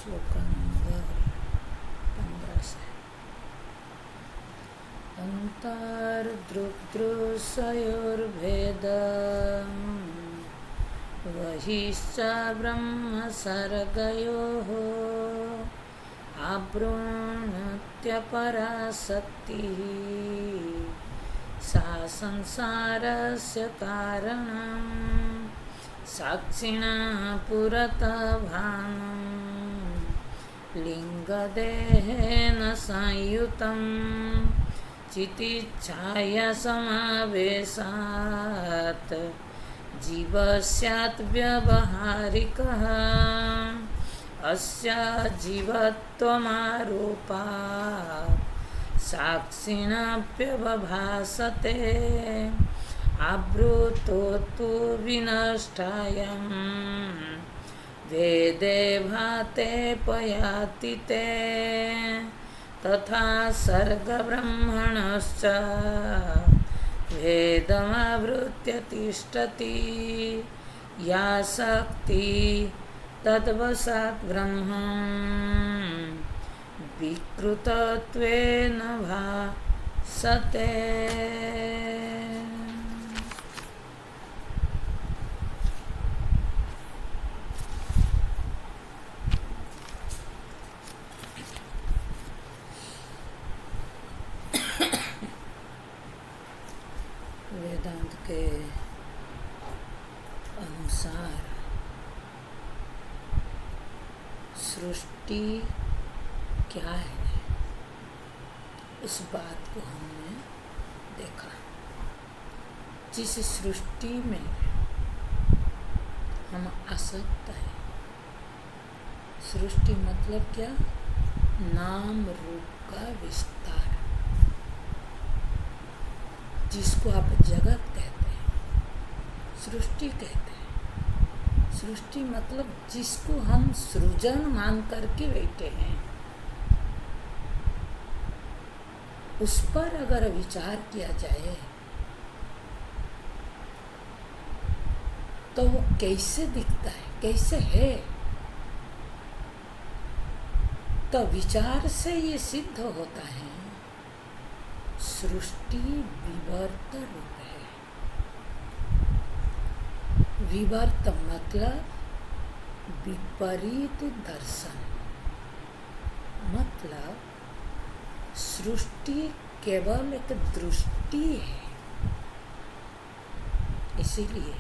श्लोक नंबर 15 से। अंतर्दृग्दृश्योर्भेदम् वहिश्च ब्रह्मसर्गयोः आब्रूणत्यपरासक्तिः सा संसारस्य कारणं साक्षिणा पुरतः भानं लिङ्गदेहेन संयुतं चितिच्छाया समावेशात् जीवस्यात् व्यावहारिकः अस्य जीवत्वमारोपात् साक्षिणाप्यवभासते आवृतो तु विनष्टायं वेदे भाते पयाति ते तथा सर्गब्रह्मणश्च भेदमावृत्य तिष्ठति या शक्ति तद्वशात् ब्रह्मं विकृतत्वेन भासते। वेदांत के अनुसार सृष्टि क्या है, इस बात को हमने देखा। जिस सृष्टि में हम आसक्त हैं, सृष्टि मतलब क्या? नाम रूप का विस्तार, जिसको आप जगत कहते हैं, सृष्टि कहते हैं। सृष्टि मतलब जिसको हम सृजन मान करके बैठे हैं, उस पर अगर विचार किया जाए तो वो कैसे दिखता है, कैसे है, तो विचार से ये सिद्ध होता है सृष्टि विवर्त रूप है। विवर्त मतलब विपरीत दर्शन, मतलब सृष्टि केवल एक दृष्टि है। इसीलिए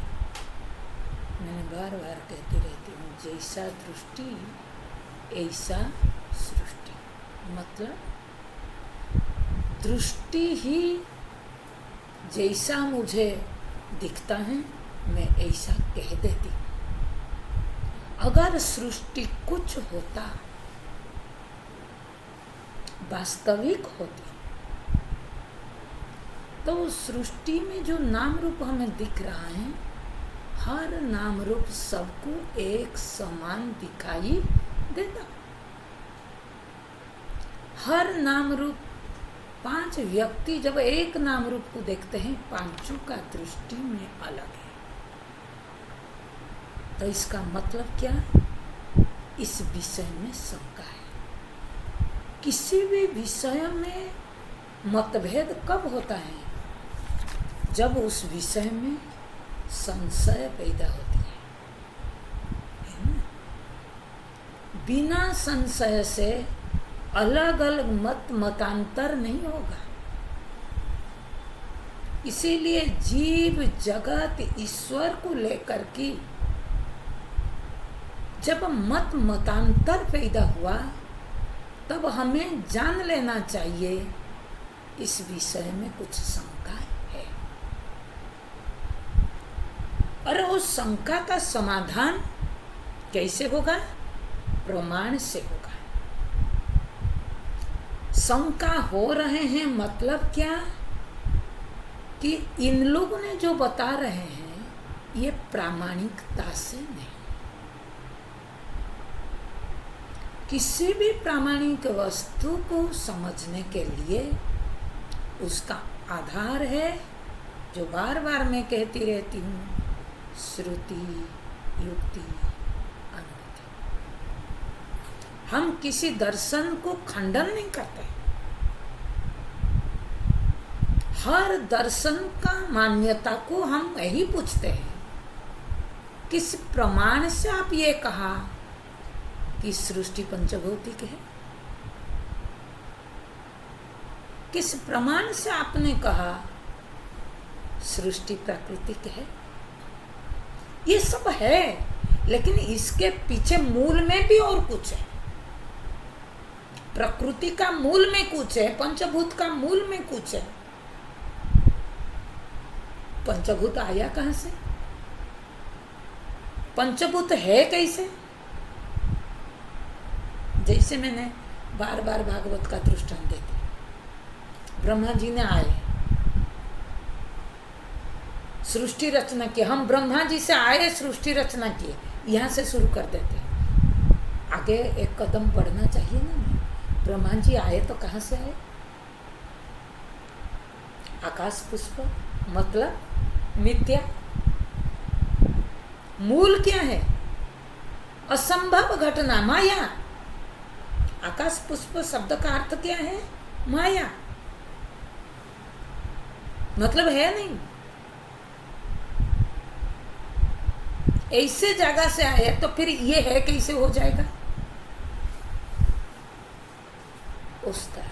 मैंने बार बार कहती रहती हूँ, जैसा दृष्टि ऐसा सृष्टि। मतलब दृष्टि ही जैसा मुझे दिखता है मैं ऐसा कह देती। अगर सृष्टि कुछ होता, वास्तविक होती, तो सृष्टि में जो नाम रूप हमें दिख रहा है, हर नाम रूप सबको एक समान दिखाई देता। हर नाम रूप, 5 व्यक्ति जब एक नाम रूप को देखते हैं, पांचों का दृष्टि में अलग है। तो इसका मतलब क्या? इस विषय में शंका है। किसी भी विषय में मतभेद कब होता है? जब उस विषय में संशय पैदा होती है ना? बिना संशय से अलग अलग मतांतर नहीं होगा। इसीलिए जीव जगत ईश्वर को लेकर के जब मतांतर पैदा हुआ, तब हमें जान लेना चाहिए इस विषय में कुछ शंका है, और उस शंका का समाधान कैसे होगा? प्रमाण से होगा। शंका हो रहे हैं मतलब क्या? कि इन लोगों ने जो बता रहे हैं ये प्रामाणिकता से नहीं। किसी भी प्रामाणिक वस्तु को समझने के लिए उसका आधार है, जो बार बार मैं कहती रहती हूँ, श्रुति, युक्ति, अनुभूति। हम किसी दर्शन को खंडन नहीं करते। हर दर्शन का मान्यता को हम यही पूछते हैं, किस प्रमाण से आप ये कहा कि सृष्टि पंचभौतिक है? किस प्रमाण से आपने कहा सृष्टि प्राकृतिक है? ये सब है, लेकिन इसके पीछे मूल में भी और कुछ है। प्रकृति का मूल में कुछ है, पंचभूत का मूल में कुछ है। पंचभूत आया कहां से? पंचभूत है कैसे? जैसे मैंने बार बार भागवत का दृष्टांत देती, ब्रह्मा जी ने आए, सृष्टि रचना की। हम ब्रह्मा जी से आए, सृष्टि रचना की, यहां से शुरू कर देते हैं। आगे एक कदम बढ़ना चाहिए ना। ब्रह्मा जी आए तो कहां से आए? आकाश पुष्प, मतलब मिथ्या। मूल क्या है? असंभव घटना, माया। आकाश पुष्प शब्द का अर्थ क्या है? माया। मतलब है नहीं। ऐसे जगह से आया तो फिर ये है कैसे हो जाएगा? उस तरह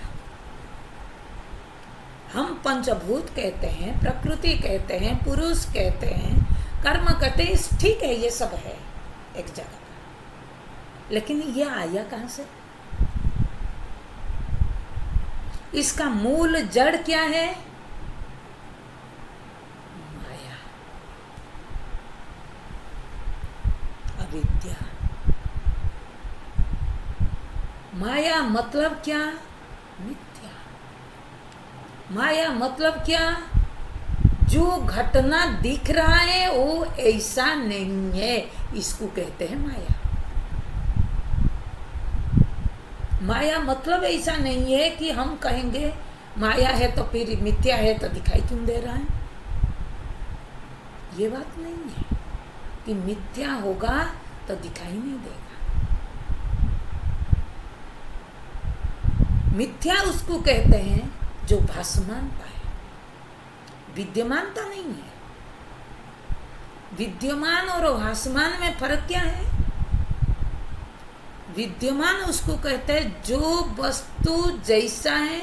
हम पंचभूत कहते हैं, प्रकृति कहते हैं, पुरुष कहते हैं, कर्म कहते हैं, ठीक है, ये सब है एक जगह पर, लेकिन ये आया कहां से? इसका मूल जड़ क्या है? माया, अविद्या। माया मतलब क्या? मिथ्या। माया मतलब क्या? जो घटना दिख रहा है वो ऐसा नहीं है, इसको कहते हैं माया। माया मतलब ऐसा नहीं है कि हम कहेंगे माया है तो फिर मिथ्या है तो दिखाई क्यों दे रहा है। ये बात नहीं है कि मिथ्या होगा तो दिखाई नहीं देगा। मिथ्या उसको कहते हैं जो भासमानता है, विद्यमानता नहीं है। विद्यमान और भासमान में फर्क क्या है? विद्यमान उसको कहते हैं जो वस्तु जैसा है,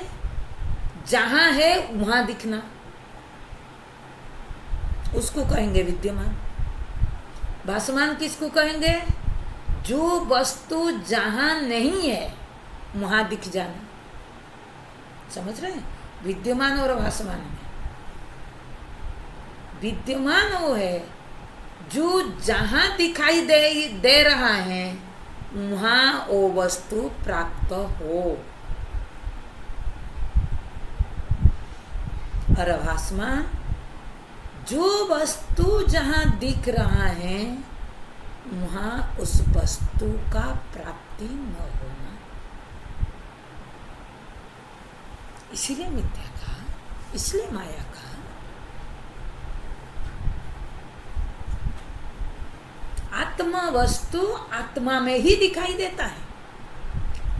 जहां है वहां दिखना, उसको कहेंगे विद्यमान। भासमान किसको कहेंगे? जो वस्तु जहां नहीं है वहां दिख जाना। समझ रहे हैं? विद्यमान और भासमान में विद्यमान वो है जो जहां दिखाई दे रहा है वहां वो वस्तु प्राप्त हो, और भासमान जो वस्तु जहां दिख रहा है वहां उस वस्तु का प्राप्ति न होना। इसीलिए मिथ्या कहा, इसलिए माया कहा। आत्मा वस्तु आत्मा में ही दिखाई देता है।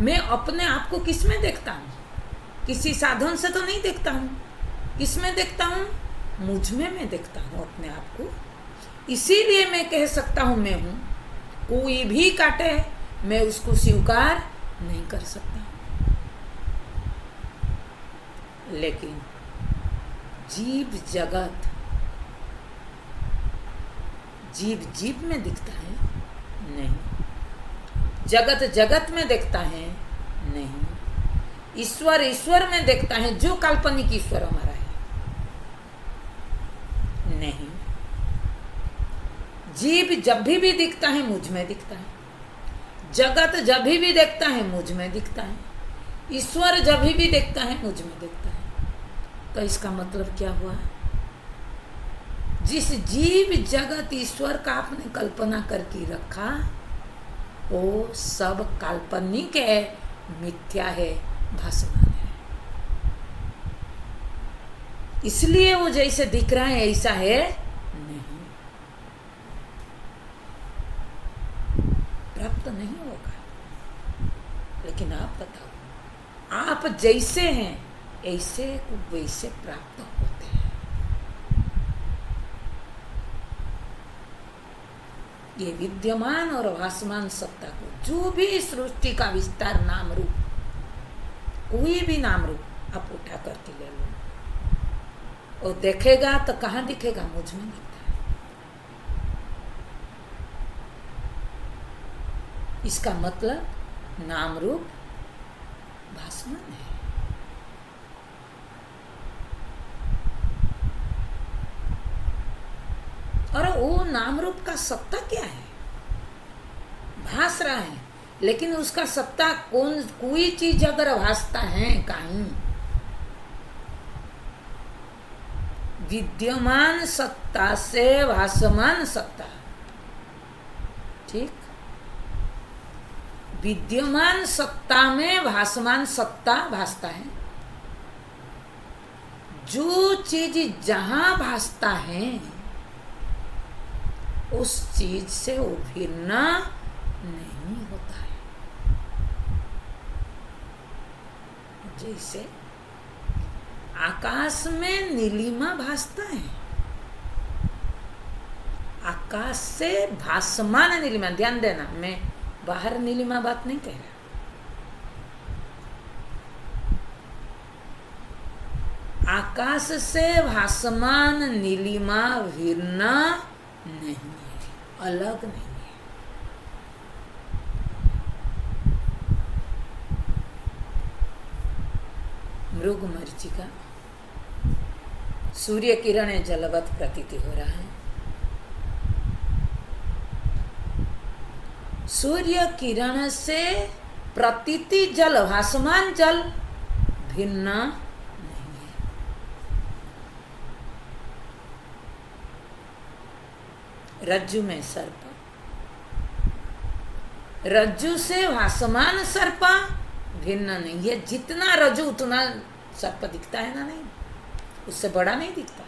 मैं अपने आप को किस में देखता हूँ? किसी साधन से तो नहीं देखता हूँ। किस में देखता हूँ? मुझ में मैं देखता हूँ अपने आप को। इसीलिए मैं कह सकता हूँ मैं हूँ। कोई भी काटे मैं उसको स्वीकार नहीं कर सकता। लेकिन जीव जगत, जीव जीव में दिखता है नहीं, जगत जगत में देखता है नहीं, ईश्वर ईश्वर में देखता है, जो काल्पनिक ईश्वर हमारा है नहीं। जीव जब भी दिखता है मुझ में दिखता है, जगत जब भी देखता है मुझ में दिखता है, ईश्वर जब भी देखता है मुझ में दिखता है। तो इसका मतलब क्या हुआ? जिस जीव जगत ईश्वर का आपने कल्पना करके रखा वो सब काल्पनिक है, मिथ्या है, भासमान है। इसलिए वो जैसे दिख रहा है ऐसा है नहीं, प्राप्त नहीं होगा। जैसे हैं ऐसे वैसे प्राप्त होते हैं। ये विद्यमान और भासमान सत्ता को, जो भी सृष्टि का विस्तार नाम रूप, कोई भी नाम रूप आप उठा करके ले लो, और देखेगा तो कहाँ दिखेगा? मुझ में दिखता है। इसका मतलब नाम रूप भासमान है। और वो नाम रूप का सत्ता क्या है? भास रहा है, लेकिन उसका सत्ता कौन? कोई चीज अगर भासता है कहीं, विद्यमान सत्ता से भासमान सत्ता, ठीक, विद्यमान सत्ता में भासमान सत्ता भासता है। जो चीज जहां भासता है उस चीज से वो भिन्न नहीं होता है। जैसे आकाश में नीलिमा भासता है, आकाश से भासमान नीलिमा, ध्यान देना, मैं बाहर नीलिमा बात नहीं कह रहा। आकाश से भासमान नीलिमा भिन्न नहीं है, अलग नहीं है। मृग मरीचिका, सूर्य किरण जलवत प्रतीति हो रहा है। सूर्य किरण से प्रतीति जल, भासमान जल भिन्न नहीं है। रज्जु में सर्प, रज्जु से भासमान सर्प भिन्न नहीं है। जितना रज्जु उतना सर्प दिखता है ना, नहीं, उससे बड़ा नहीं दिखता।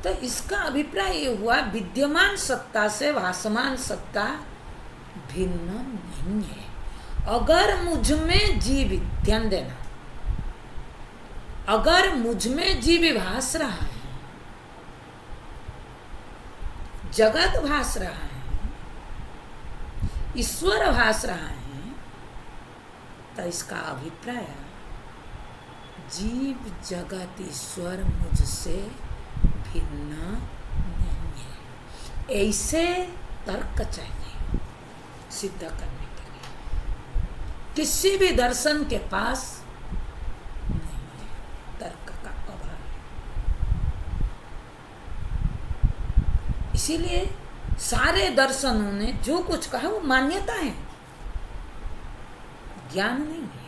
तो इसका अभिप्राय ये हुआ, विद्यमान सत्ता से भासमान सत्ता भिन्न नहीं है। अगर मुझ में जीव, ध्यान देना, अगर मुझ में जीव भास रहा है, जगत भास रहा है, ईश्वर भास रहा है, तो इसका अभिप्राय जीव जगत ईश्वर मुझसे भिन्न नहीं है। ऐसे तर्क चाहिए सिद्ध करने के लिए। किसी भी दर्शन के पास नहीं है, तर्क का अभाव है। इसीलिए सारे दर्शनों ने जो कुछ कहा वो मान्यता है, ज्ञान नहीं है।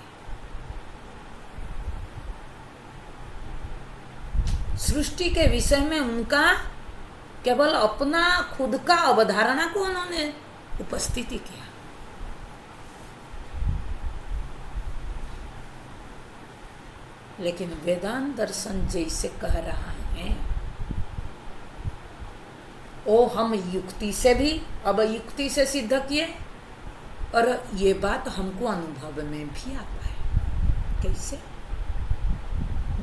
सृष्टि के विषय में उनका केवल अपना खुद का अवधारणा को उन्होंने उपस्थिति किया। लेकिन वेदांत दर्शन जैसे कह रहा है, वो हम युक्ति से भी, अब युक्ति से सिद्ध किए, और ये बात हमको अनुभव में भी आता है। कैसे?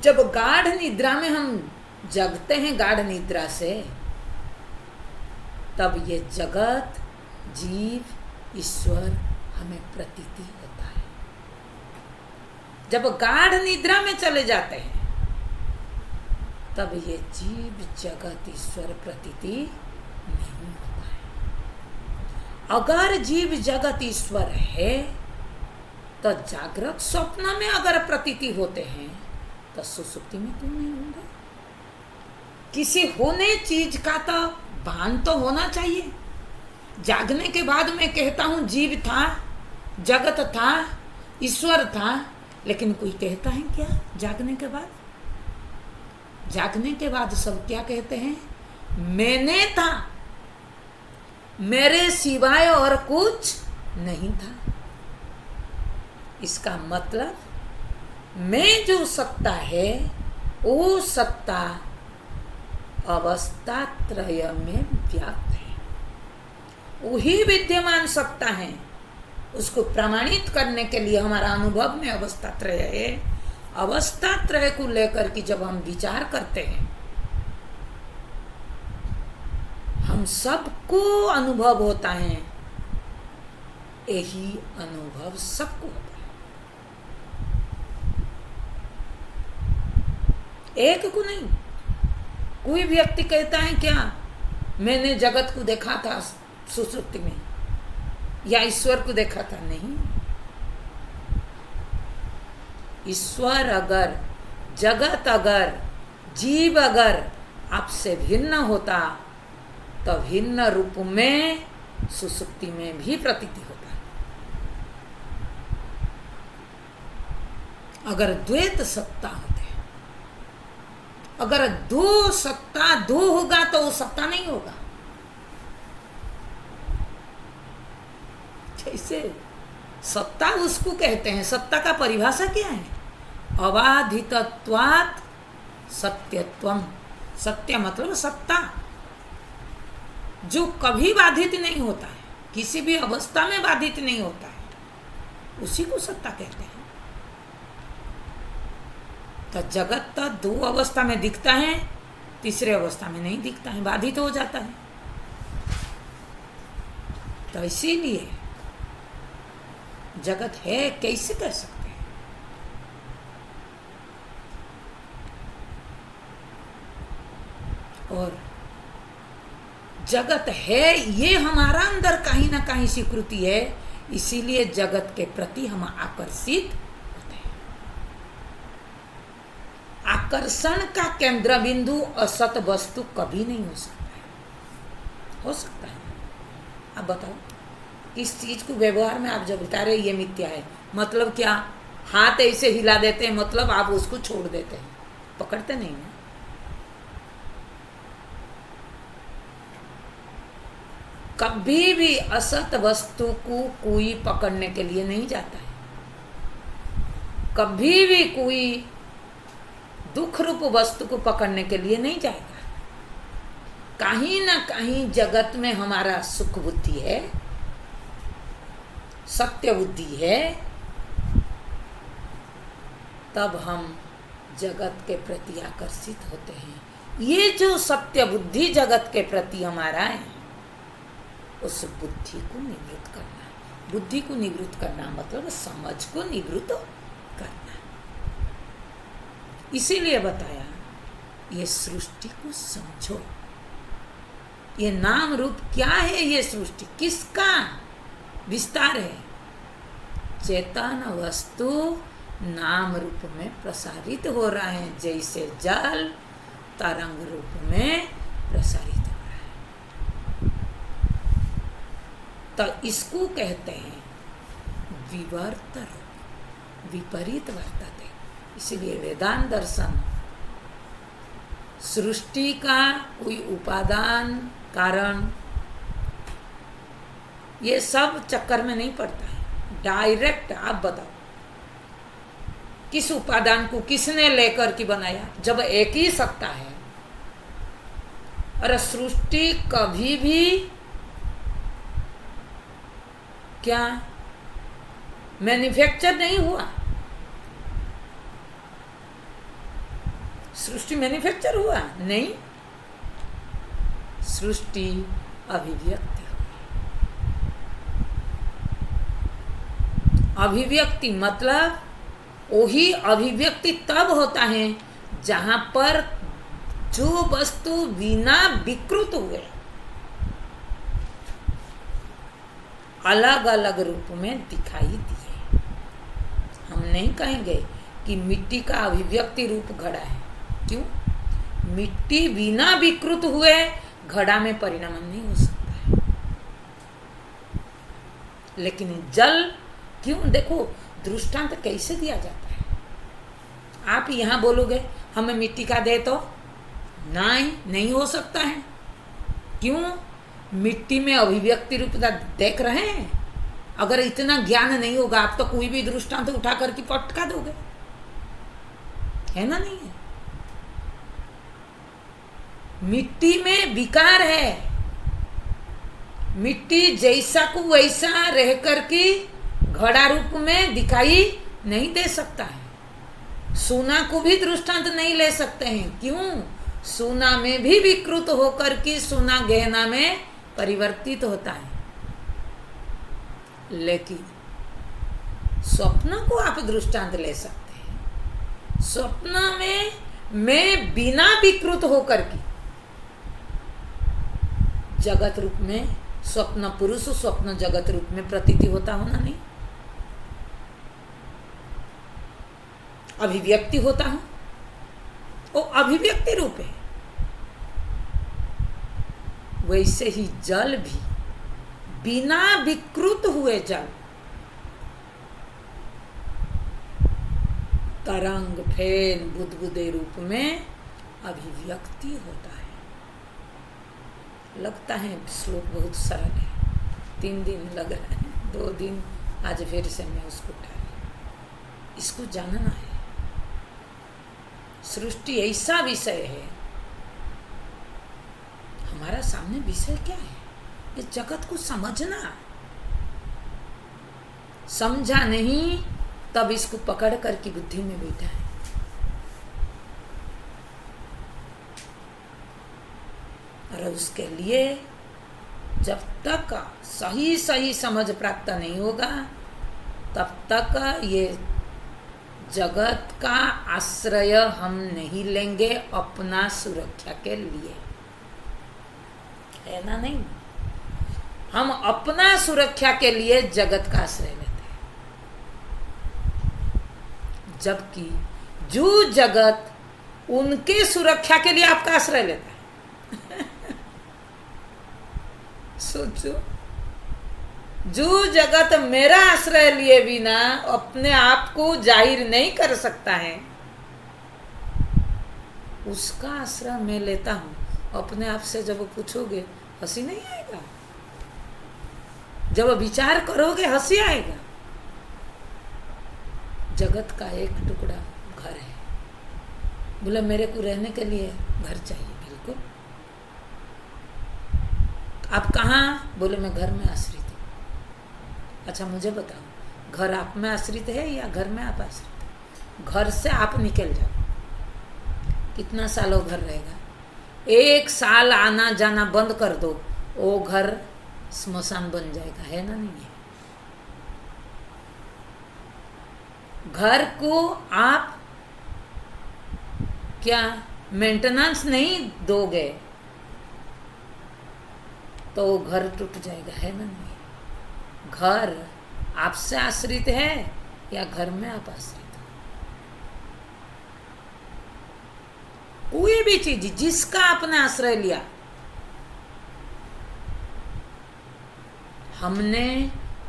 जब गाढ़ निद्रा में हम जगते हैं, गाढ़ निद्रा से, तब ये जगत, जीव, ईश्वर हमें प्रतीति होता है। जब गाढ़ निद्रा में चले जाते हैं, तब ये जीव, जगत, ईश्वर प्रतीति नहीं होता है। अगर जीव, जगत, ईश्वर है, तो जागृत स्वप्न में अगर प्रतीति होते हैं, तो सुसुप्ति में क्यों नहीं होंगे? किसी होने चीज का तो भान तो होना चाहिए। जागने के बाद मैं कहता हूं जीव था, जगत था, ईश्वर था, लेकिन कोई कहता है क्या जागने के बाद? जागने के बाद सब क्या कहते हैं? मैंने था, मेरे सिवाय और कुछ नहीं था। इसका मतलब मैं जो सत्ता है, वो सत्ता अवस्था त्रय में व्याप्त है। वही विद्यमान सत्ता है उसको प्रमाणित करने के लिए हमारा अनुभव में अवस्था त्रय है। अवस्था त्रय को लेकर के जब हम विचार करते हैं, हम सबको अनुभव होता है, यही अनुभव सबको होता है, एक को नहीं। कोई व्यक्ति कहता है क्या मैंने जगत को देखा था सुसुप्ति में, या ईश्वर को देखा था, नहीं। ईश्वर अगर, जगत अगर, जीव अगर आपसे भिन्न होता तो भिन्न रूप में सुसुप्ति में भी प्रतीति होता है। अगर द्वैत सत्ता होते, अगर दो सत्ता दो होगा तो वो सत्ता नहीं होगा। कैसे? सत्ता उसको कहते हैं, सत्ता का परिभाषा क्या है? अबाधितत्वात् सत्यत्वम। सत्य मतलब सत्ता, जो कभी बाधित नहीं होता है, किसी भी अवस्था में बाधित नहीं होता है, उसी को सत्ता कहते हैं। तो जगत तो दो अवस्था में दिखता है, तीसरे अवस्था में नहीं दिखता है, बाधित हो जाता है। तो इसीलिए जगत है कैसे कह सकते हैं? और जगत है ये हमारा अंदर कहीं ना कहीं स्वीकृति है, इसीलिए जगत के प्रति हम आकर्षित होते हैं। आकर्षण का केंद्र बिंदु असत वस्तु कभी नहीं हो सकता है। हो सकता है? आप बताओ, किस चीज को व्यवहार में आप जब बता रहे ये मिथ्या है, मतलब क्या? हाथ ऐसे हिला देते हैं, मतलब आप उसको छोड़ देते हैं, पकड़ते नहीं ना। कभी भी असत वस्तु को कोई पकड़ने के लिए नहीं जाता है। कभी भी कोई दुख रूप वस्तु को पकड़ने के लिए नहीं जाएगा। कहीं ना कहीं जगत में हमारा सुख बुद्धि है, सत्य बुद्धि है, तब हम जगत के प्रति आकर्षित होते हैं। ये जो सत्य बुद्धि जगत के प्रति हमारा है, उस बुद्धि को निवृत्त करना। बुद्धि को निवृत्त करना मतलब समझ को निवृत्त करना। इसीलिए बताया ये सृष्टि को समझो। ये नाम रूप क्या है? ये सृष्टि किसका विस्तार है? चेतन वस्तु नाम रूप में प्रसारित हो रहा है, जैसे जल तरंग रूप में प्रसारित हो रहा है। तो इसको कहते हैं विवर्त रूप, विपरीत वर्तते। इसलिए वेदांत दर्शन सृष्टि का कोई उपादान कारण ये सब चक्कर में नहीं पड़ता है। डायरेक्ट आप बताओ किस उपादान को किसने लेकर के बनाया, जब एक ही सत्ता है। और सृष्टि कभी भी क्या मैन्युफैक्चर नहीं हुआ। सृष्टि मैन्युफैक्चर हुआ नहीं, सृष्टि अभिव्यक्ति। अभिव्यक्ति मतलब वही अभिव्यक्ति तब होता है जहां पर जो वस्तु बिना विकृत हुए अलग अलग रूप में दिखाई दिए। हम नहीं कहेंगे कि मिट्टी का अभिव्यक्ति रूप घड़ा है। क्यों? मिट्टी बिना विकृत हुए घड़ा में परिणमन नहीं हो सकता है। लेकिन जल क्यों? देखो दृष्टांत कैसे दिया जाता है। आप यहां बोलोगे हमें मिट्टी का दे, तो नहीं हो सकता है। क्यों? मिट्टी में अभिव्यक्ति रूपता देख रहे हैं। अगर इतना ज्ञान नहीं होगा आप तो कोई भी दृष्टांत उठा करके पटका दोगे, है ना? नहीं है। मिट्टी में विकार है। मिट्टी जैसा को वैसा रह करके घड़ा रूप में दिखाई नहीं दे सकता है। सोना को भी दृष्टांत नहीं ले सकते हैं। क्यों? सोना में भी विकृत होकर के सोना गहना में परिवर्तित होता है। लेकिन स्वप्न को आप दृष्टांत ले सकते हैं। स्वप्न में मैं बिना विकृत होकर के जगत रूप में, स्वप्न पुरुष स्वप्न जगत रूप में प्रतीति होता होना नहीं, अभिव्यक्ति होता हूं, वो अभिव्यक्ति रूप है। वैसे ही जल भी बिना विकृत हुए जल तरंग फेन बुदबुदे रूप में अभिव्यक्ति होता है। लगता है श्लोक बहुत सरल है, 3 दिन लग रहे हैं, 2 दिन आज फिर से मैं उसको उठाई। इसको जानना है। सृष्टि ऐसा विषय है, हमारा सामने विषय क्या है? इस जगत को समझना। समझा नहीं तब इसको पकड़ करके बुद्धि में बैठा है। और उसके लिए जब तक सही सही समझ प्राप्त नहीं होगा तब तक ये जगत का आश्रय हम नहीं लेंगे अपना सुरक्षा के लिए, है ना? नहीं, हम अपना सुरक्षा के लिए जगत का आश्रय लेते हैं, जबकि जो जगत उनके सुरक्षा के लिए आपका आश्रय लेता है। सोचो, जो जगत मेरा आश्रय लिए बिना अपने आप को जाहिर नहीं कर सकता है, उसका आश्रय मैं लेता हूं। अपने आप से जब पूछोगे हंसी नहीं आएगा? जब विचार करोगे हंसी आएगा। जगत का एक टुकड़ा घर है, बोला मेरे को रहने के लिए घर चाहिए। बिल्कुल। आप कहाँ? बोले मैं घर में आश्रित हूँ। अच्छा मुझे बताओ, घर आप में आश्रित है या घर में आप आश्रित है? घर से आप निकल जाओ, कितना साल वो घर रहेगा? 1 साल आना जाना बंद कर दो, वो घर स्मशान बन जाएगा, है ना? नहीं है। घर को आप क्या मेंटेनेंस नहीं दोगे तो वो घर टूट जाएगा, है ना? नहीं। घर आपसे आश्रित है या घर में आप आश्रित हो? कोई भी चीज जिसका आपने आश्रय लिया, हमने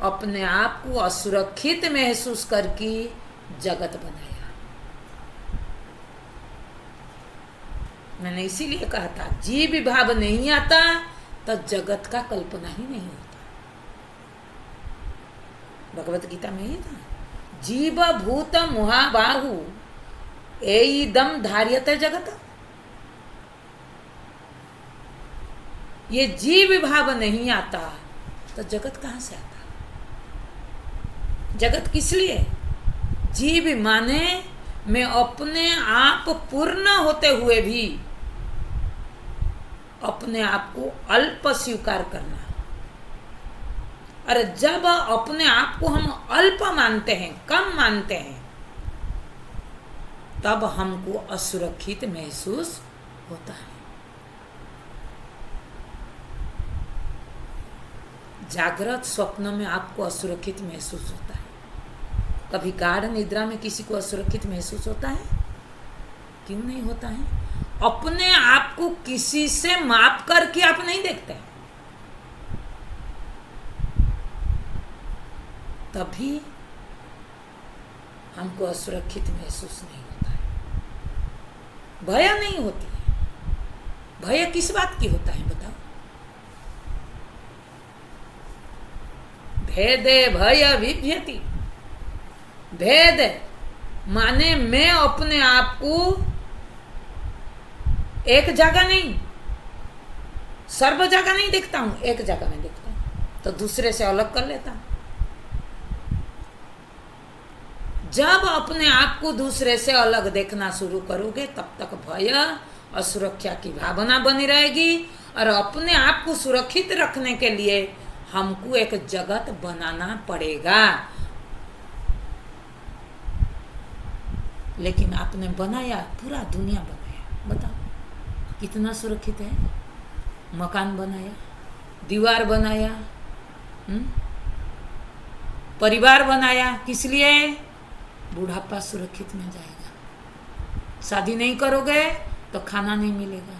अपने आप को असुरक्षित महसूस करके जगत बनाया। मैंने इसीलिए कहा था जीव भाव नहीं आता तो जगत का कल्पना ही नहीं होता। भगवत गीता में ही था, जीव भूत मुहाबाहु एदम धार्यते जगत। ये जीव भाव नहीं आता तो जगत कहां से आता? जगत किस लिए? जीव माने मैं अपने आप पूर्ण होते हुए भी अपने आप को अल्प स्वीकार करना। और जब अपने आप को हम अल्प मानते हैं, कम मानते हैं, तब हमको असुरक्षित महसूस होता है। जागृत स्वप्न में आपको असुरक्षित महसूस होता है। कभी गाढ़ निद्रा में किसी को असुरक्षित महसूस होता है? क्यों नहीं होता है? अपने आप को किसी से माप करके आप नहीं देखते, तभी हमको असुरक्षित महसूस नहीं होता है। भय नहीं होती है। भय किस बात की होता है बताओ? भेदे भय विभ्यति। भेद माने मैं अपने आप को एक जगह नहीं, सर्व जगह नहीं देखता हूं, एक जगह में देखता हूं तो दूसरे से अलग कर लेता हूं। जब अपने आप को दूसरे से अलग देखना शुरू करोगे तब तक भय असुरक्षा की भावना बनी रहेगी। और अपने आप को सुरक्षित रखने के लिए हमको एक जगत बनाना पड़ेगा। लेकिन आपने बनाया, पूरा दुनिया बनाया, बताओ कितना सुरक्षित है? मकान बनाया, दीवार बनाया, परिवार बनाया, किस लिए? बुढ़ापा सुरक्षित में जाएगा। शादी नहीं करोगे तो खाना नहीं मिलेगा,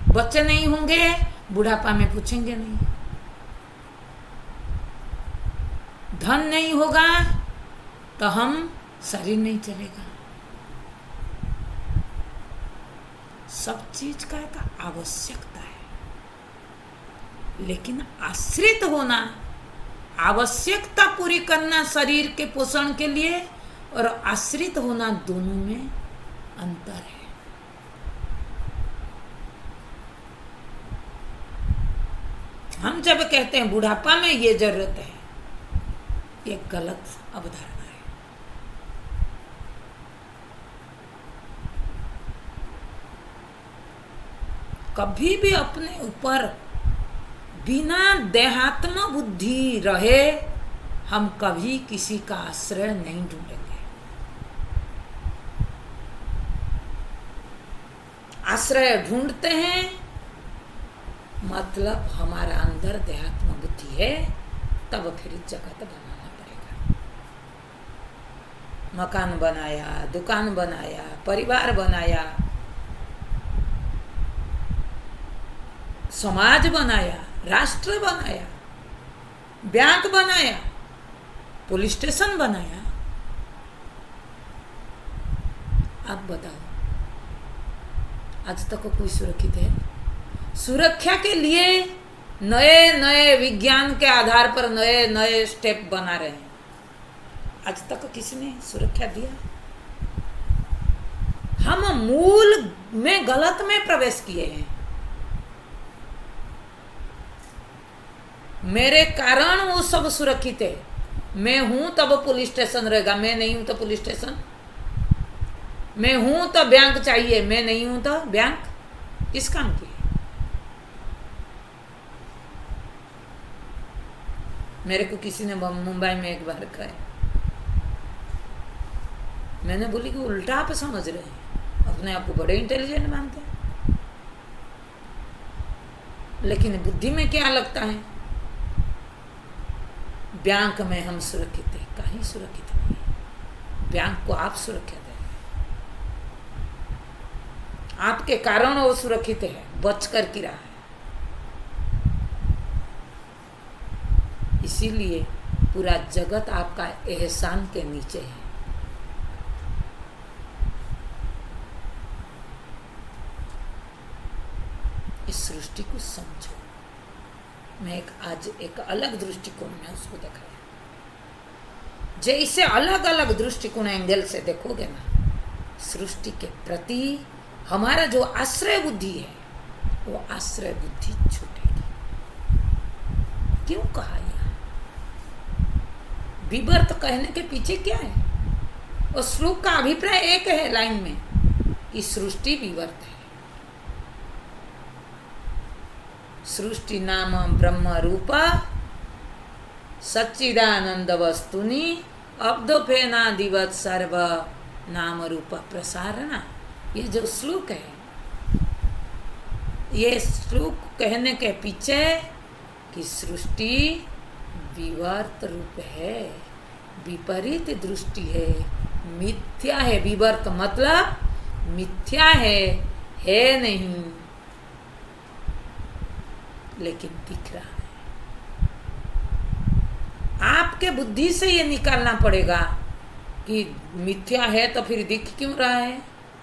बच्चे नहीं होंगे, बुढ़ापा में पूछेंगे नहीं, धन नहीं होगा तो हम शरीर नहीं चलेगा। सब चीज का एक आवश्यकता है, लेकिन आश्रित होना, आवश्यकता पूरी करना शरीर के पोषण के लिए और आश्रित होना, दोनों में अंतर है। हम जब कहते हैं बुढ़ापा में ये जरूरत है, ये गलत अवधारणा है। कभी भी अपने ऊपर बिना देहात्म बुद्धि रहे हम कभी किसी का आश्रय नहीं ढूंढेंगे। आश्रय ढूंढते हैं मतलब हमारा अंदर देहात्म बुद्धि है, तब फिर जगत बनाना पड़ेगा। मकान बनाया, दुकान बनाया, परिवार बनाया, समाज बनाया, राष्ट्र बनाया, बैंक बनाया, पुलिस स्टेशन बनाया। आप बताओ, आज तक कोई सुरक्षित है? सुरक्षा के लिए नए नए विज्ञान के आधार पर नए नए स्टेप बना रहे हैं। आज तक किसने सुरक्षा दिया? हम मूल में गलत में प्रवेश किए हैं। मेरे कारण वो सब सुरक्षित है। मैं हूं तब पुलिस स्टेशन रहेगा, मैं नहीं हूं तो पुलिस स्टेशन। मैं हूं तो बैंक चाहिए, मैं नहीं हूं तो बैंक किस काम की? मेरे को किसी ने मुंबई में एक बार कहा, मैंने बोली कि उल्टा आप समझ रहे हैं, अपने आप को बड़े इंटेलिजेंट मानते हैं, लेकिन बुद्धि में क्या लगता है? बैंक में हम सुरक्षित है, कहीं सुरक्षित नहीं है। बैंक को आप सुरक्षा दें, आपके कारण वो सुरक्षित है, बच कर की रहा है। इसीलिए पूरा जगत आपका एहसान के नीचे है। इस सृष्टि को समझो। मैं आज एक अलग दृष्टिकोण में उसको दिखाया। जैसे अलग अलग दृष्टिकोण एंगल से देखोगे ना, सृष्टि के प्रति हमारा जो आश्रय बुद्धि है, वो आश्रय बुद्धि छूटेगी। क्यों कहा यह? विवर्त कहने के पीछे क्या है? और श्लोक का अभिप्राय एक है लाइन में कि सृष्टि विवर्त है। सृष्टि नाम ब्रह्म रूप सच्चिदानंद वस्तुनि अब्दोफेना दिवत सर्व नाम रूप प्रसारणा। ये जो श्लोक है, ये श्लोक कहने के पीछे कि सृष्टि विवर्त रूप है, विपरीत दृष्टि है, मिथ्या है। विवर्त मतलब मिथ्या है नहीं, लेकिन दिख रहा है। आपके बुद्धि से ये निकालना पड़ेगा कि मिथ्या है तो फिर दिख क्यों रहा है।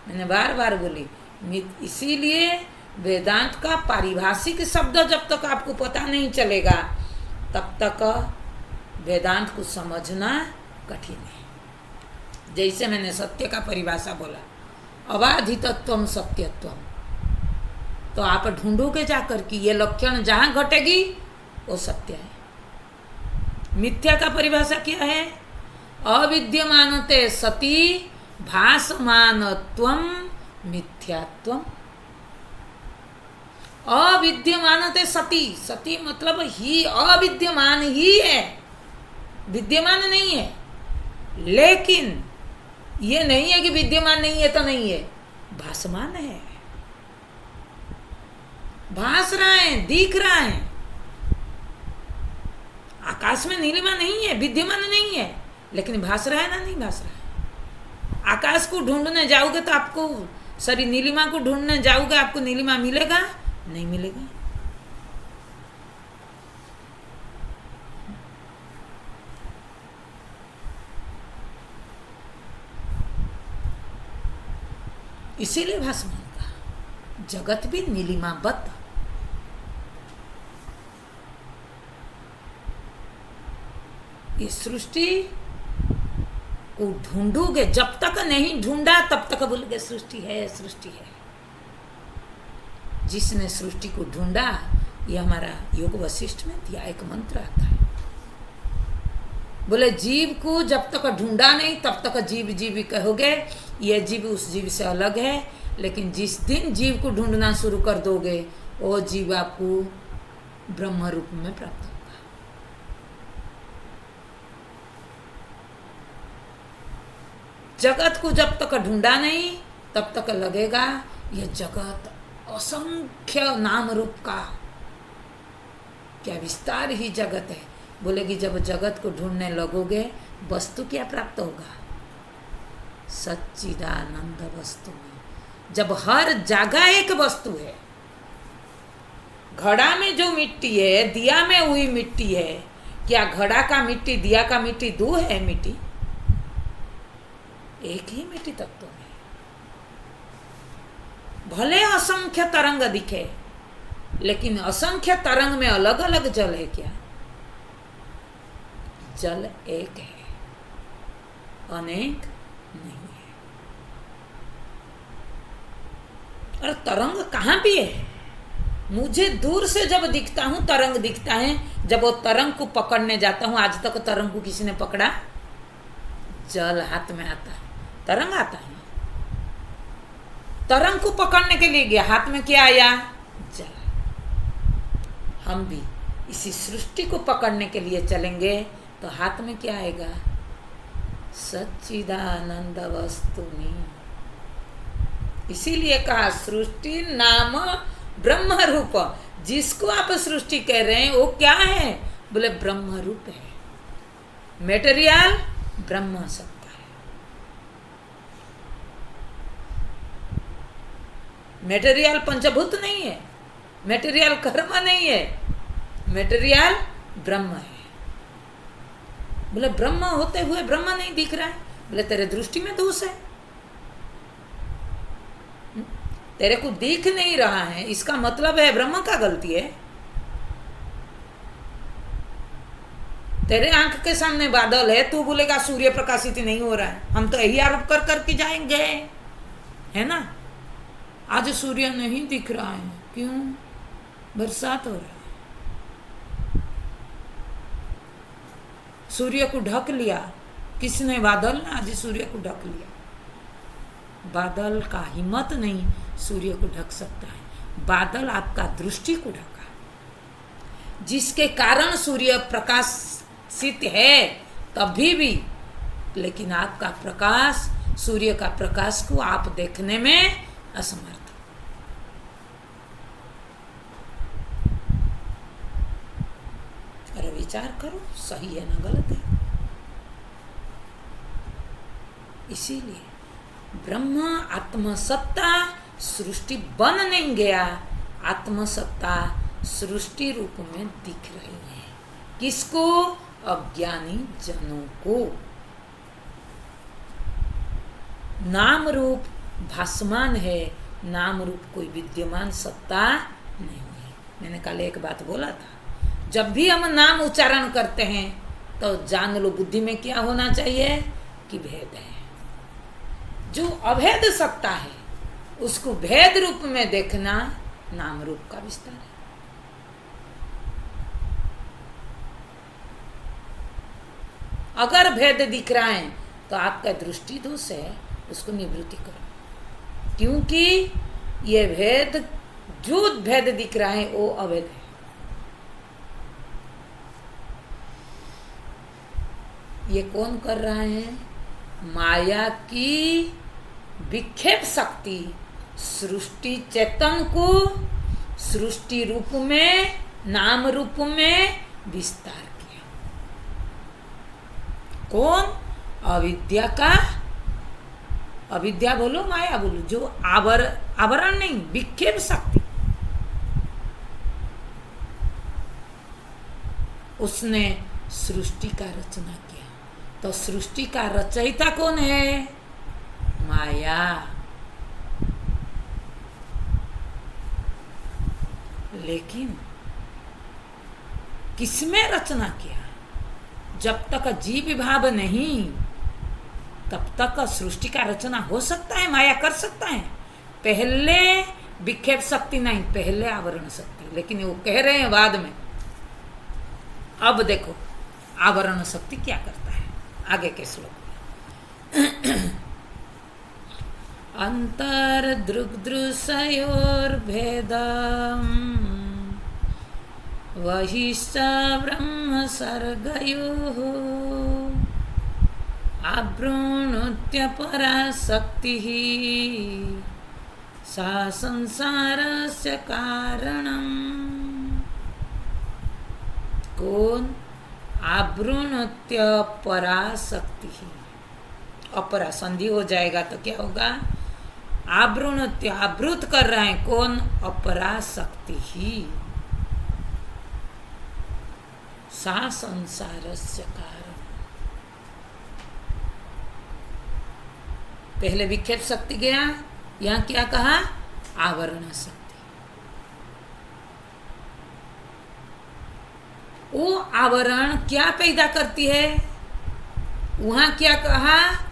मैंने बार बार बोली, इसीलिए वेदांत का पारिभाषिक शब्द जब तक आपको पता नहीं चलेगा तब तक वेदांत को समझना कठिन है। जैसे मैंने सत्य का परिभाषा बोला, अबाधितत्वम सत्यत्वम, तो आप ढूंढोगे जाकर कि ये लक्षण जहाँ घटेगी वो सत्य है। मिथ्या का परिभाषा क्या है? अविद्यमानते सती भासमानत्वम मिथ्यात्वम। अविद्यमानते सती, सती मतलब ही अविद्यमान ही है, विद्यमान नहीं है। लेकिन ये नहीं है कि विद्यमान नहीं है तो नहीं है, भासमान है, भास रहा है, दिख रहा है। आकाश में नीलिमा नहीं है, विद्यमान नहीं है, लेकिन भास रहा है ना, नहीं भास रहा है। आकाश को ढूंढने जाओगे तो आपको, सॉरी नीलिमा को ढूंढने जाओगे, आपको नीलिमा मिलेगा? नहीं मिलेगा। इसीलिए भासमान का जगत भी नीलिमाबद्ध। ये सृष्टि को ढूंढोगे, जब तक नहीं ढूंढा तब तक बोलोगे सृष्टि है, सृष्टि है। जिसने सृष्टि को ढूंढा, ये हमारा योग वशिष्ठ में दिया एक मंत्र आता है, बोले जीव को जब तक ढूंढा नहीं तब तक जीव जीव कहोगे, ये जीव उस जीव से अलग है। लेकिन जिस दिन जीव को ढूंढना शुरू कर दोगे, वो जीव आपको ब्रह्म रूप में प्राप्त होगा। जगत को जब तक ढूंढा नहीं तब तक लगेगा यह जगत असंख्य नाम रूप का क्या विस्तार ही जगत है। बोलेगी जब जगत को ढूंढने लगोगे, वस्तु क्या प्राप्त होगा? सच्चिदानंद वस्तु में। जब हर जगह एक वस्तु है, घड़ा में जो मिट्टी है, दिया में हुई मिट्टी है, क्या घड़ा का मिट्टी दिया का मिट्टी दो है? मिट्टी एक ही मिट्टी तत्व में। भले असंख्य तरंग दिखे, लेकिन असंख्य तरंग में अलग अलग जल है क्या? जल एक है, अनेक नहीं है। और तरंग कहाँ भी है? मुझे दूर से जब दिखता हूं तरंग दिखता है, जब वो तरंग को पकड़ने जाता हूं, आज तक तरंग को किसी ने पकड़ा? जल हाथ में आता है, तरंग आता है। तरंग को पकड़ने के लिए गया, हाथ में क्या आया? जल। हम भी इसी सृष्टि को पकड़ने के लिए चलेंगे तो हाथ में क्या आएगा? सच्चिदानंद वस्तुनि। इसीलिए कहा सृष्टि नाम ब्रह्म रूप। जिसको आप सृष्टि कह रहे हैं वो क्या है? बोले ब्रह्म रूप है। मेटेरियल ब्रह्म सत्ता है। मेटेरियल पंचभूत नहीं है, मेटेरियल कर्म नहीं है, मेटेरियल ब्रह्म है। बोले ब्रह्म होते हुए ब्रह्म नहीं दिख रहा है। बोले तेरे दृष्टि में दोष है, तेरे को दिख नहीं रहा है, इसका मतलब है ब्रह्म का गलती है। तेरे आंख के सामने बादल है, तू बोलेगा सूर्य प्रकाशित नहीं हो रहा है। हम तो यही आरोप कर करके जाएंगे, है ना? आज सूर्य नहीं दिख रहा है, क्यों? बरसात हो रहा है। सूर्य को ढक लिया किसने? बादल ने आज सूर्य को ढक लिया। बादल का हिम्मत नहीं सूर्य को ढक सकता है, बादल आपका दृष्टि को ढका, जिसके कारण सूर्य प्रकाशित है तभी भी। लेकिन आपका प्रकाश, सूर्य का प्रकाश को आप देखने में असमर्थ। अरे विचार करो, सही है ना गलत है? इसीलिए ब्रह्म आत्मसत्ता सृष्टि बन नहीं गया, आत्मसत्ता सृष्टि रूप में दिख रही है। किसको? अज्ञानी जनों को। नाम रूप भासमान है, नाम रूप कोई विद्यमान सत्ता नहीं है। मैंने कल एक बात बोला था, जब भी हम नाम उच्चारण करते हैं तो जान लो बुद्धि में क्या होना चाहिए कि भेद है। जो अभेद सत्ता है उसको भेद रूप में देखना नाम रूप का विस्तार है। अगर भेद दिख रहा है तो आपका दृष्टि दोष है, उसको निवृत्ति करो। क्योंकि ये भेद, जो भेद दिख रहा है वो अवैध है। ये कौन कर रहा है? माया की विक्षेप शक्ति सृष्टि चेतन को सृष्टि रूप में, नाम रूप में विस्तार किया। कौन? अविद्या का, अविद्या बोलो माया बोलो, जो आवरण नहीं, विक्षेप शक्ति, उसने सृष्टि का रचना किया। तो सृष्टि का रचयिता कौन है? माया। लेकिन किसमें रचना किया? जब तक जीव भाव नहीं तब तक सृष्टि का रचना हो सकता है, माया कर सकता है। पहले विक्षेप शक्ति नहीं, पहले आवरण शक्ति। लेकिन वो कह रहे हैं बाद में। अब देखो आवरण शक्ति क्या करता है आगे के श्लोक में। अंतर्दृग्दृशयोर्भेदम् वहिश्च ब्रह्म सर्गयोः आभृणुत्य पराशक्तिः सा संसारस्य कारणम्। कौन? आभृणुत्य पराशक्ति। अपरा संधि हो जाएगा तो क्या होगा? आभृणुत्य, आवृत कर रहे हैं। कौन? अपराशक्ति ही सा संसारस्य कारण। पहले विक्षेप शक्ति गया, यहां क्या कहा? आवरण शक्ति। वो आवरण क्या पैदा करती है? वहां क्या कहा?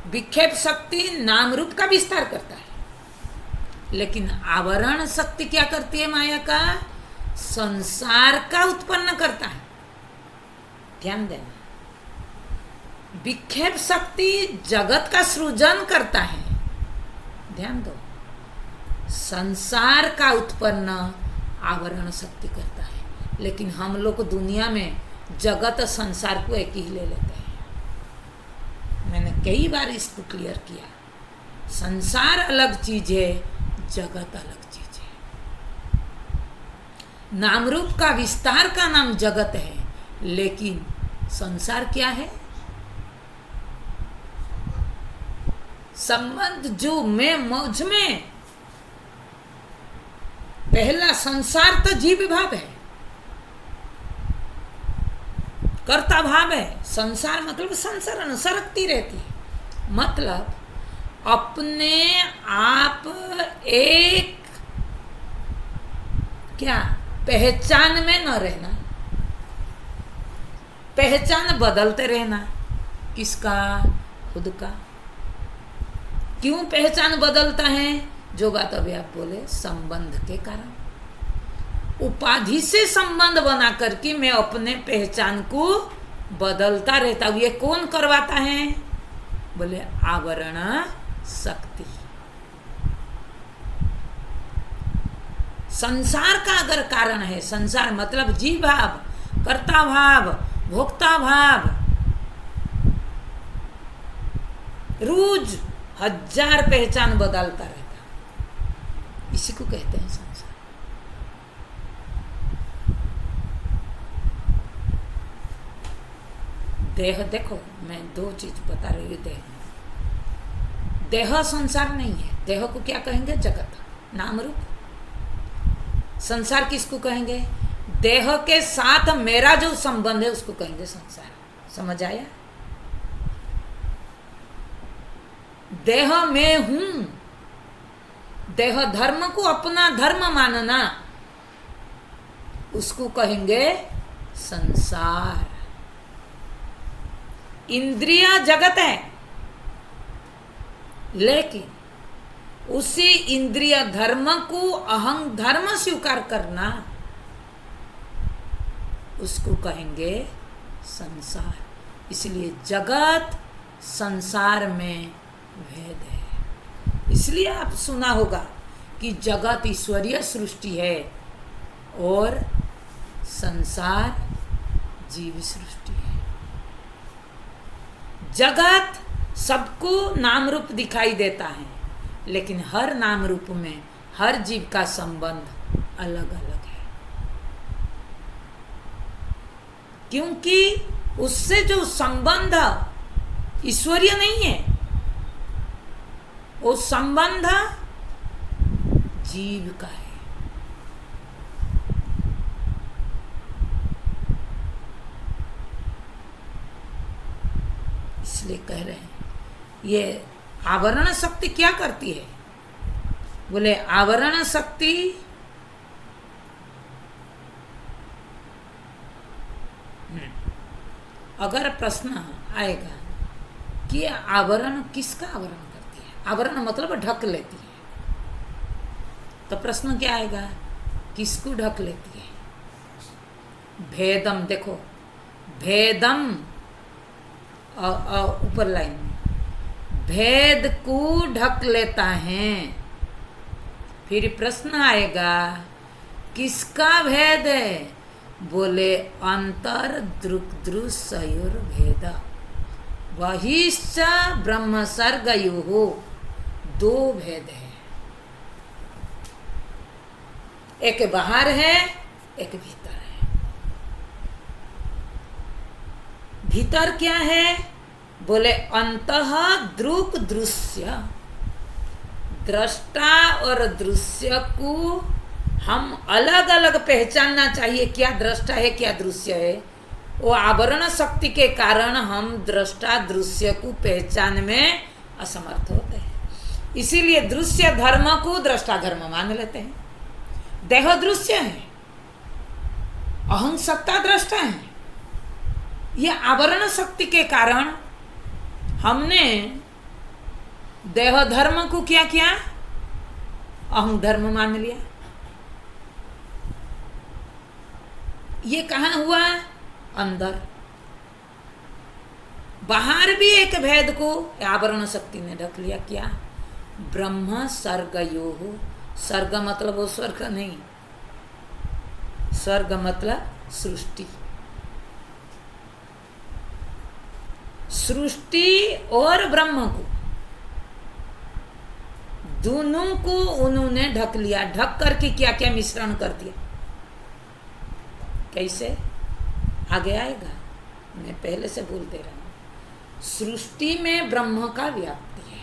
विक्षेप शक्ति नाम रूप का विस्तार करता है। लेकिन आवरण शक्ति क्या करती है? माया का संसार का उत्पन्न करता है। ध्यान देना, विक्षेप शक्ति जगत का सृजन करता है। ध्यान दो, संसार का उत्पन्न आवरण शक्ति करता है। लेकिन हम लोग दुनिया में जगत संसार को एक ही ले लेते हैं। मैंने कई बार इसको क्लियर किया, संसार अलग चीज है, जगत अलग चीज है। नाम रूप का विस्तार का नाम जगत है, लेकिन संसार क्या है? संबंध जो मैं मौज में। पहला संसार तो जीव भाव है, कर्ता भाव है। संसार मतलब संसरण, सरकती रहती है। मतलब अपने आप एक क्या पहचान में न रहना, पहचान बदलते रहना। किसका? खुद का। क्यों पहचान बदलता है? जो बात अभी आप बोले, संबंध के कारण। उपाधि से संबंध बना करके मैं अपने पहचान को बदलता रहता हूं। ये कौन करवाता है? बोले आवरण शक्ति। संसार का अगर कारण है, संसार मतलब जीव भाव, कर्ता भाव, भोक्ता भाव, रोज हजार पहचान बदलता रहता, इसी को कहते हैं संसार। देह देखो, मैं दो चीज बता रही हूँ। देह संसार नहीं है। देह को क्या कहेंगे? जगत, नाम रूप। संसार किसको कहेंगे? देह के साथ मेरा जो संबंध है उसको कहेंगे संसार। समझ आया? देह में हूं, देह धर्म को अपना धर्म मानना, उसको कहेंगे संसार। इंद्रिया जगत है, लेकिन उसी इंद्रिय धर्म को अहं धर्म स्वीकार करना, उसको कहेंगे संसार। इसलिए जगत संसार में भेद है। इसलिए आप सुना होगा कि जगत ईश्वरीय सृष्टि है और संसार जीव सृष्टि है। जगत सबको नाम रूप दिखाई देता है, लेकिन हर नाम रूप में हर जीव का संबंध अलग अलग है, क्योंकि उससे जो संबंध ईश्वरीय नहीं है, वो संबंध जीव का है। इसलिए कह रहे हैं ये आवरण शक्ति क्या करती है? बोले आवरण शक्ति अगर प्रश्न आएगा कि आवरण किसका आवरण करती है, आवरण मतलब ढक लेती है, तो प्रश्न क्या आएगा? किसको ढक लेती है? भेदम, देखो भेदम ऊपर लाइन में भेद को ढक लेता है। फिर प्रश्न आएगा किसका भेद है? बोले अंतर दृक् दृश्योर भेद वहिश्च ब्रह्म सर्गयो, दो भेद है, एक बाहर है एक भीतर है। भीतर क्या है? बोले अंतः दृक् दृश्य, दृष्टा और दृश्य को हम अलग अलग पहचानना चाहिए, क्या दृष्टा है क्या दृश्य है। वो आवरण शक्ति के कारण हम दृष्टा दृश्य को पहचान में असमर्थ होते हैं। इसीलिए दृश्य धर्म को दृष्टा धर्म मान लेते हैं। देह दृश्य है, अहं सत्ता दृष्टा है। यह आवरण शक्ति के कारण हमने देह धर्म को क्या किया? अहं धर्म मान लिया। ये कहाँ हुआ? अंदर। बाहर भी एक भेद को आवरण शक्ति ने ढक लिया। क्या? ब्रह्म सर्गयो, सर्ग मतलब वो स्वर्ग नहीं, स्वर्ग मतलब सृष्टि। सृष्टि और ब्रह्म को, दोनों को उन्होंने ढक लिया। ढक करके क्या क्या मिश्रण कर दिया। कैसे? आगे आएगा, मैं पहले से बोल दे रहा हूं। सृष्टि में ब्रह्म का व्याप्ति है।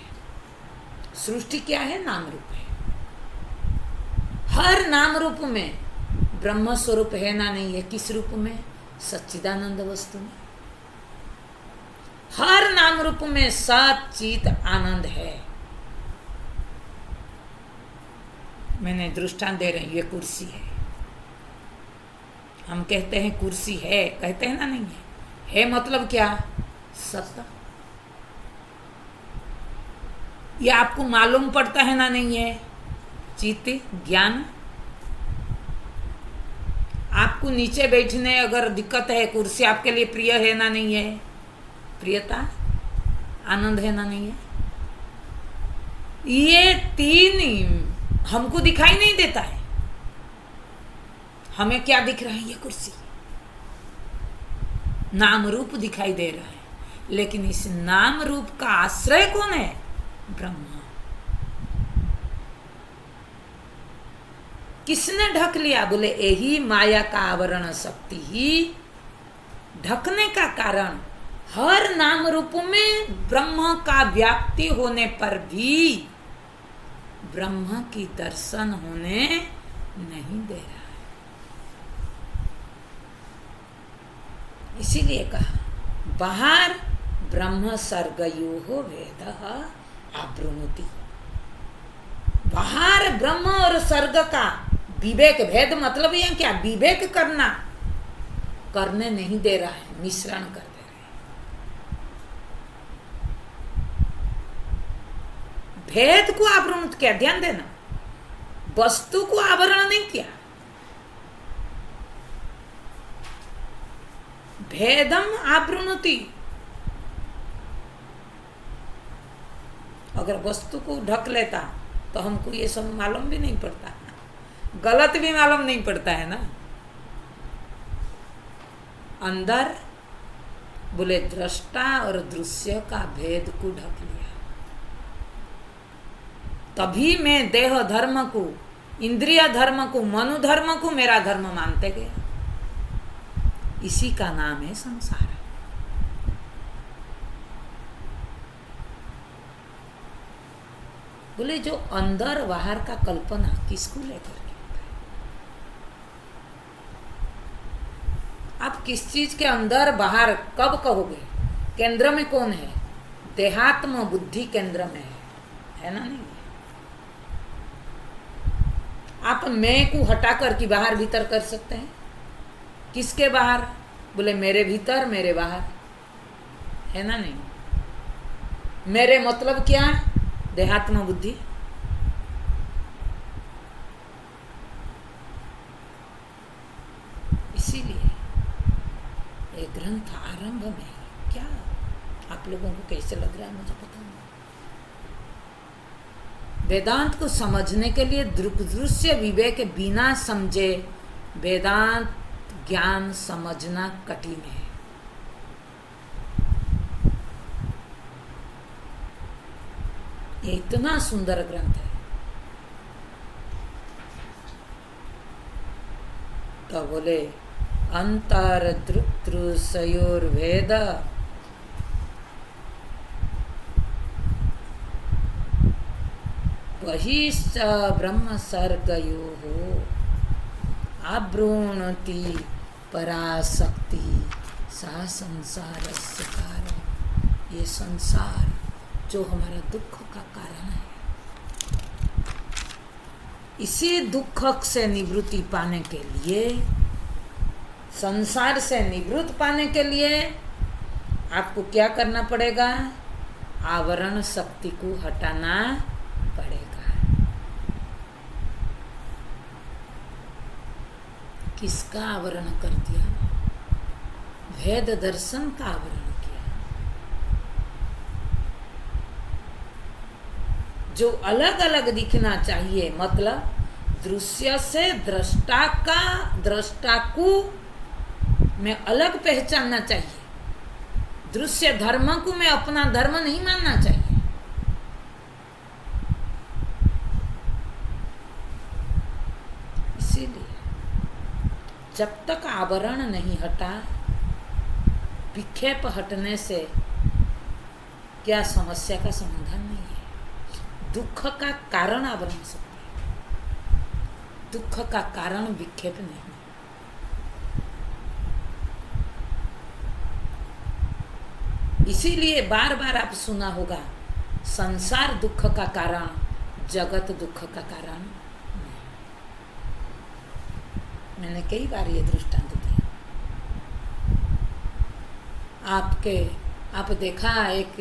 सृष्टि क्या है? नाम रूप है। हर नाम रूप में ब्रह्म स्वरूप है ना? नहीं है। किस रूप में? सच्चिदानंद वस्तु में। हर नाम रूप में सच्चित आनंद है। मैंने दृष्टांत दे रही हूं। ये कुर्सी है, हम कहते हैं कुर्सी है, कहते हैं ना? नहीं है मतलब क्या? सत्ता। ये आपको मालूम पड़ता है ना? नहीं है। चित्त ज्ञान। आपको नीचे बैठने अगर दिक्कत है, कुर्सी आपके लिए प्रिय है ना? नहीं है। प्रियता, आनंद है ना? नहीं है। ये तीन हमको दिखाई नहीं देता है। हमें क्या दिख रहा है? ये कुर्सी, नाम रूप दिखाई दे रहा है, लेकिन इस नाम रूप का आश्रय कौन है? ब्रह्म। किसने ढक लिया? बोले यही माया का आवरण शक्ति ही ढकने का कारण। हर नाम रूप में ब्रह्म का व्याप्ति होने पर भी ब्रह्म की दर्शन होने नहीं दे रहा है। इसीलिए कहा बाहर ब्रह्म सर्गयो भेद आवृणुति। बाहर ब्रह्म और सर्ग का विवेक, भेद मतलब ये क्या? विवेक करना, करने नहीं दे रहा है, मिश्रण कर दे रहे हैं। भेद को आवरण किया, ध्यान देना, वस्तु को आवरण नहीं किया। भेदम आवृणुति, अगर वस्तु को ढक लेता तो हमको ये सब मालूम भी नहीं पड़ता, गलत भी मालूम नहीं पड़ता है ना। अंदर बोले दृष्टा और दृश्य का भेद को ढक लिया, तभी मैं देह धर्म को, इंद्रिय धर्म को, मनु धर्म को मेरा धर्म मानते गया। इसी का नाम है संसार। बोले जो अंदर बाहर का कल्पना किसको लेकर के होता है? आप किस चीज के अंदर बाहर कब कहोगे? केंद्र में कौन है? देहात्म बुद्धि केंद्र में है ना? नहीं, आप मैं को हटा कर कि बाहर भीतर कर सकते हैं। किसके बाहर? बोले मेरे भीतर मेरे बाहर, है ना? नहीं। मेरे मतलब क्या? देहात्म बुद्धि। इसीलिए ये ग्रंथ आरंभ में क्या, आप लोगों को कैसे लग रहा है मुझे पता नहीं। वेदांत को समझने के लिए दृश्य विवेक बिना समझे वेदांत ज्ञान समझना कठिन है। ये इतना सुंदर ग्रंथ है। तो बोले अंतर दृक्तृषयोर्भेद बहिश्च ब्रह्म सर्गयोः आब्रूणति पराशक्ति सा संसारस्य कारण। ये संसार जो हमारा दुख का कारण है, इसी दुख से निवृत्ति पाने के लिए, संसार से निवृत्ति पाने के लिए आपको क्या करना पड़ेगा? आवरण शक्ति को हटाना पड़ेगा। किसका आवरण कर दिया? वेद दर्शन का आवरण किया। जो अलग अलग दिखना चाहिए, मतलब दृश्य से दृष्टा का, दृष्टा को मैं अलग पहचानना चाहिए। दृश्य धर्म को मैं अपना धर्म नहीं मानना चाहिए। इसीलिए जब तक आवरण नहीं हटा, विक्षेप हटने से क्या समस्या का समाधान नहीं है। दुख का कारण आवरण सकते हैं, दुख का कारण विक्षेप नहीं। इसीलिए बार बार आप सुना होगा, संसार दुख का कारण, जगत दुख का कारण नहीं। मैंने कई बार ये दृष्टांत दिया। आप देखा, एक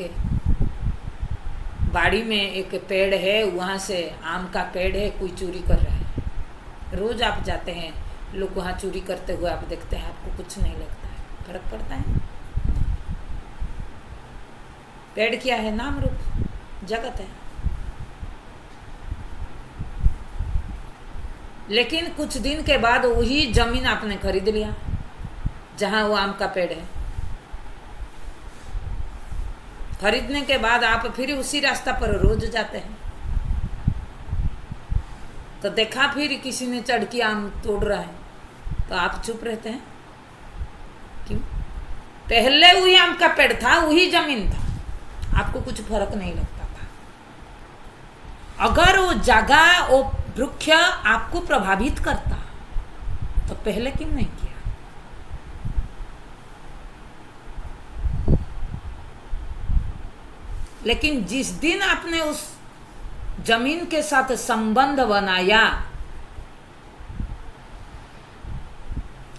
बाड़ी में एक पेड़ है, वहाँ से आम का पेड़ है, कोई चोरी कर रहा है। रोज आप जाते हैं, लोग वहाँ चोरी करते हुए आप देखते हैं, आपको कुछ नहीं लगता है, फर्क पड़ता है? पेड़ क्या है? नाम रूप जगत है। लेकिन कुछ दिन के बाद वही जमीन आपने खरीद लिया जहां वो आम का पेड़ है। खरीदने के बाद आप फिर उसी रास्ता पर रोज जाते हैं, तो देखा फिर किसी ने चढ़ के आम तोड़ रहा है, तो आप चुप रहते हैं। क्यों? पहले वही आम का पेड़ था, वही जमीन था, आपको कुछ फर्क नहीं लगता था। अगर वो जगह, वो वृक्ष आपको प्रभावित करता तो पहले क्यों नहीं किया? लेकिन जिस दिन आपने उस जमीन के साथ संबंध बनाया,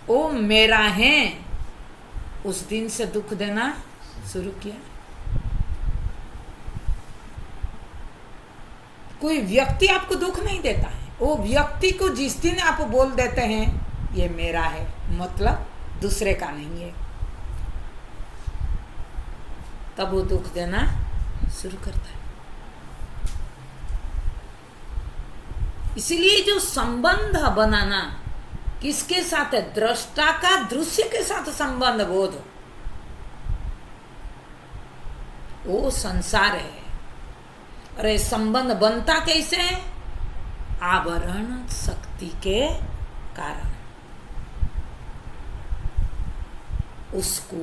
वो मेरा है, उस दिन से दुख देना शुरू किया। कोई व्यक्ति आपको दुख नहीं देता है, वो व्यक्ति को जिस दिन आप बोल देते हैं ये मेरा है, मतलब दूसरे का नहीं है, तब वो दुख देना शुरू करता है। इसलिए जो संबंध बनाना किसके साथ है? दृष्टा का दृश्य के साथ संबंध बोध, वो संसार है। और ये संबंध बनता कैसे है? आवरण शक्ति के कारण। उसको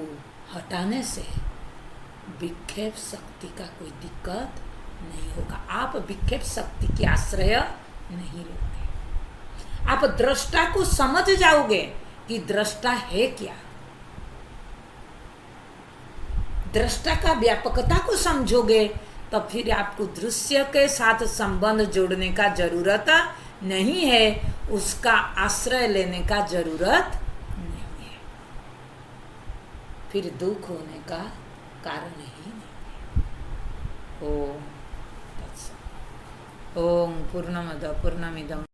हटाने से विक्षेप शक्ति का कोई दिक्कत नहीं होगा। आप विक्षेप शक्ति की आश्रय नहीं लोगे। आप दृष्टा को समझ जाओगे कि दृष्टा है क्या। दृष्टा का व्यापकता को समझोगे तो फिर आपको दृश्य के साथ संबंध जोड़ने का जरूरत नहीं है, उसका आश्रय लेने का जरूरत नहीं है, फिर दुख होने का कारण ही नहीं है। ओम पूर्णमद पूर्णमिदम्